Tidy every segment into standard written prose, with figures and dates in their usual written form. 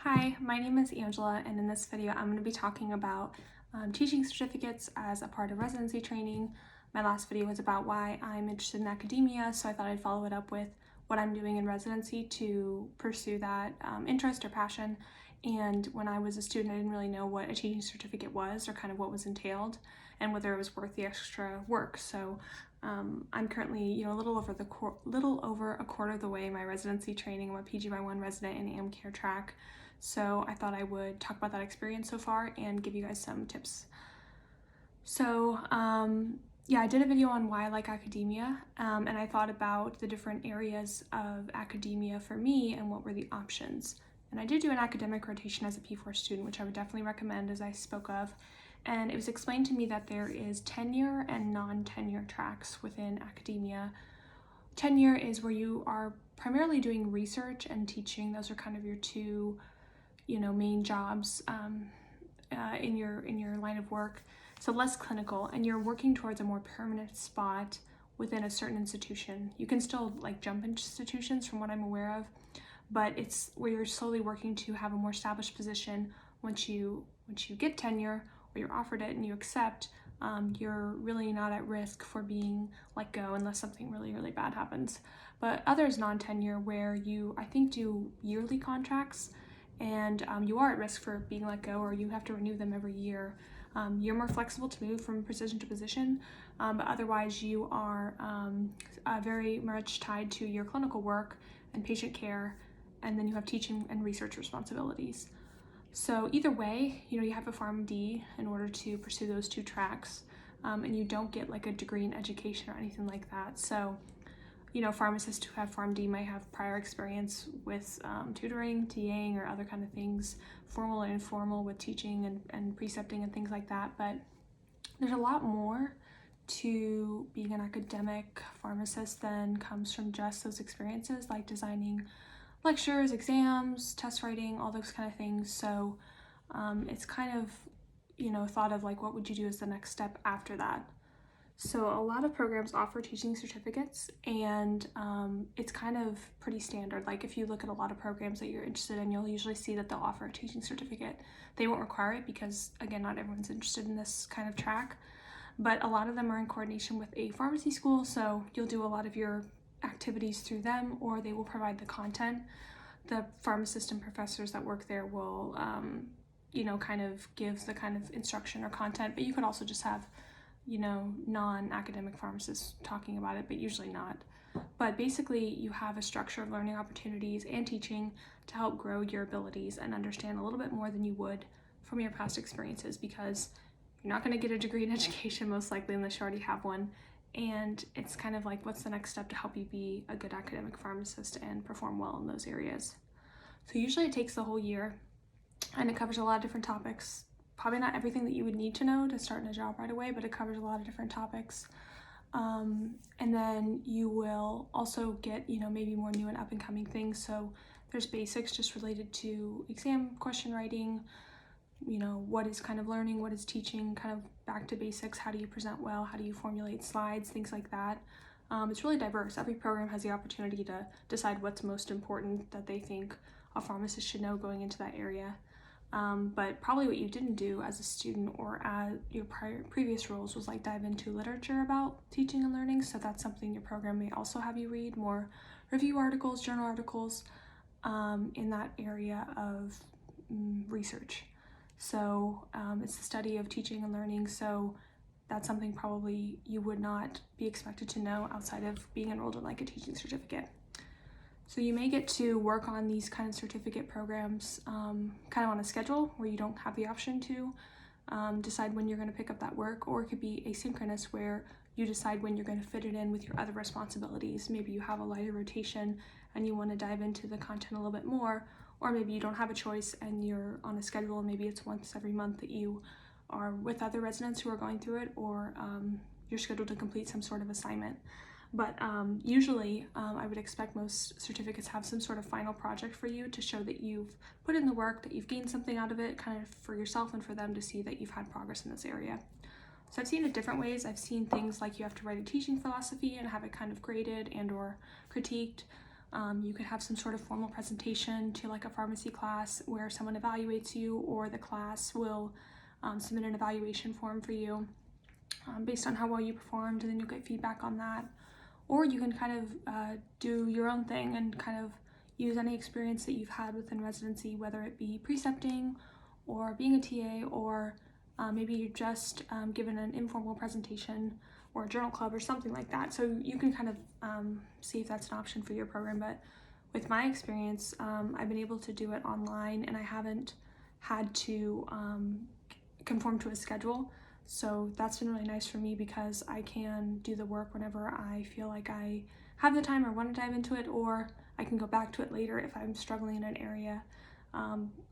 Hi, my name is Angela, and in this video I'm going to be talking about teaching certificates as a part of residency training. My last video was about why I'm interested in academia, so I thought I'd follow it up with what I'm doing in residency to pursue that interest or passion. And when I was a student, I didn't really know what a teaching certificate was or kind of what was entailed and whether it was worth the extra work. So I'm currently, a little over a quarter of the way in my residency training. I'm a PGY1 resident in AmCare track. So I thought I would talk about that experience so far and give you guys some tips. So yeah, I did a video on why I like academia, and I thought about the different areas of academia for me and what were the options. And I did do an academic rotation as a P4 student, which I would definitely recommend, as I spoke of. And it was explained to me that there is tenure and non-tenure tracks within academia. Tenure is where you are primarily doing research and teaching. Those are kind of your two main jobs in your line of work. So less clinical, and you're working towards a more permanent spot within a certain institution. You can still jump institutions from what I'm aware of, but it's where you're slowly working to have a more established position. Once you get tenure or you're offered it and you accept, you're really not at risk for being let go unless something really, really bad happens. But others non-tenure, where you, I think, do yearly contracts, and you are at risk for being let go, or you have to renew them every year. You're more flexible to move from position to position, but otherwise you are very much tied to your clinical work and patient care, and then you have teaching and research responsibilities. So either way, you have a PharmD in order to pursue those two tracks, and you don't get a degree in education or anything like that. So pharmacists who have PharmD might have prior experience with tutoring, TAing, or other kind of things, formal and informal, with teaching and precepting and things like that. But there's a lot more to being an academic pharmacist than comes from just those experiences, like designing lectures, exams, test writing, all those kind of things. So it's kind of, thought of what would you do as the next step after that? So a lot of programs offer teaching certificates, and it's kind of pretty standard. If you look at a lot of programs that you're interested in, you'll usually see that they'll offer a teaching certificate. They won't require it because, again, not everyone's interested in this kind of track, but a lot of them are in coordination with a pharmacy school, so you'll do a lot of your activities through them, or they will provide the content. The pharmacists and professors that work there will, kind of give the kind of instruction or content, but you could also just have non-academic pharmacists talking about it, but usually not. But basically, you have a structure of learning opportunities and teaching to help grow your abilities and understand a little bit more than you would from your past experiences, because you're not going to get a degree in education most likely unless you already have one. And it's kind of what's the next step to help you be a good academic pharmacist and perform well in those areas. So usually it takes the whole year, and it covers a lot of different topics. Probably not everything that you would need to know to start in a job right away, but it covers a lot of different topics. And then you will also get, maybe more new and up and coming things. So there's basics just related to exam question writing, what is kind of learning, what is teaching, kind of back to basics. How do you present well? How do you formulate slides? Things like that. It's really diverse. Every program has the opportunity to decide what's most important that they think a pharmacist should know going into that area. But probably what you didn't do as a student or at your previous roles was dive into literature about teaching and learning. So that's something your program may also have you read, more review articles, journal articles in that area of research. So it's the study of teaching and learning. So that's something probably you would not be expected to know outside of being enrolled in a teaching certificate. So you may get to work on these kind of certificate programs kind of on a schedule where you don't have the option to decide when you're going to pick up that work, or it could be asynchronous where you decide when you're going to fit it in with your other responsibilities. Maybe you have a lighter rotation and you want to dive into the content a little bit more, or maybe you don't have a choice and you're on a schedule, and maybe it's once every month that you are with other residents who are going through it, or you're scheduled to complete some sort of assignment. But usually I would expect most certificates have some sort of final project for you to show that you've put in the work, that you've gained something out of it, kind of for yourself and for them to see that you've had progress in this area. So I've seen it different ways. I've seen things like you have to write a teaching philosophy and have it kind of graded and or critiqued. You could have some sort of formal presentation to like a pharmacy class where someone evaluates you, or the class will submit an evaluation form for you based on how well you performed, and then you'll get feedback on that. Or you can kind of do your own thing and kind of use any experience that you've had within residency, whether it be precepting or being a TA, or maybe you just given an informal presentation or a journal club or something like that. So you can kind of see if that's an option for your program. But with my experience, I've been able to do it online, and I haven't had to conform to a schedule. So that's been really nice for me because I can do the work whenever I feel like I have the time or want to dive into it, or I can go back to it later if I'm struggling in an area.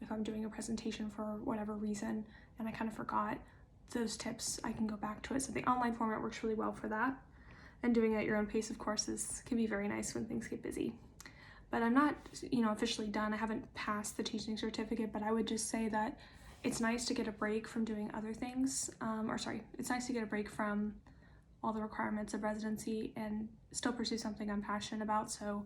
If I'm doing a presentation for whatever reason and I kind of forgot those tips, I can go back to it. So the online format works really well for that. And doing it at your own pace, of course, can be very nice when things get busy. But I'm not, officially done. I haven't passed the teaching certificate, but I would just say that it's nice to get a break from doing other things, it's nice to get a break from all the requirements of residency and still pursue something I'm passionate about. So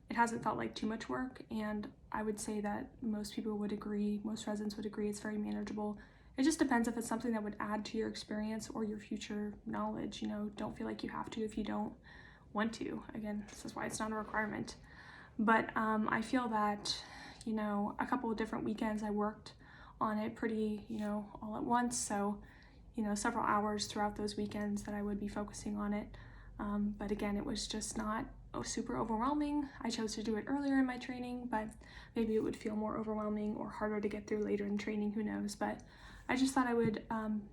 it hasn't felt like too much work, and I would say that most people would agree, most residents would agree, it's very manageable. It just depends if it's something that would add to your experience or your future knowledge. Don't feel like you have to if you don't want to. Again, this is why it's not a requirement. But I feel that, a couple of different weekends I worked on it pretty, all at once. So, several hours throughout those weekends that I would be focusing on it. But again, it was just not super overwhelming. I chose to do it earlier in my training, but maybe it would feel more overwhelming or harder to get through later in training, who knows. But I just thought I would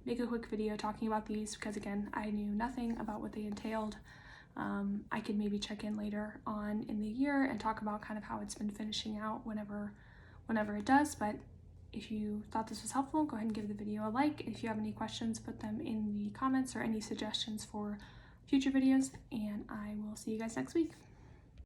make a quick video talking about these because, again, I knew nothing about what they entailed. I could maybe check in later on in the year and talk about kind of how it's been finishing out whenever it does. But if you thought this was helpful, go ahead and give the video a like. If you have any questions, put them in the comments or any suggestions for future videos, and I will see you guys next week.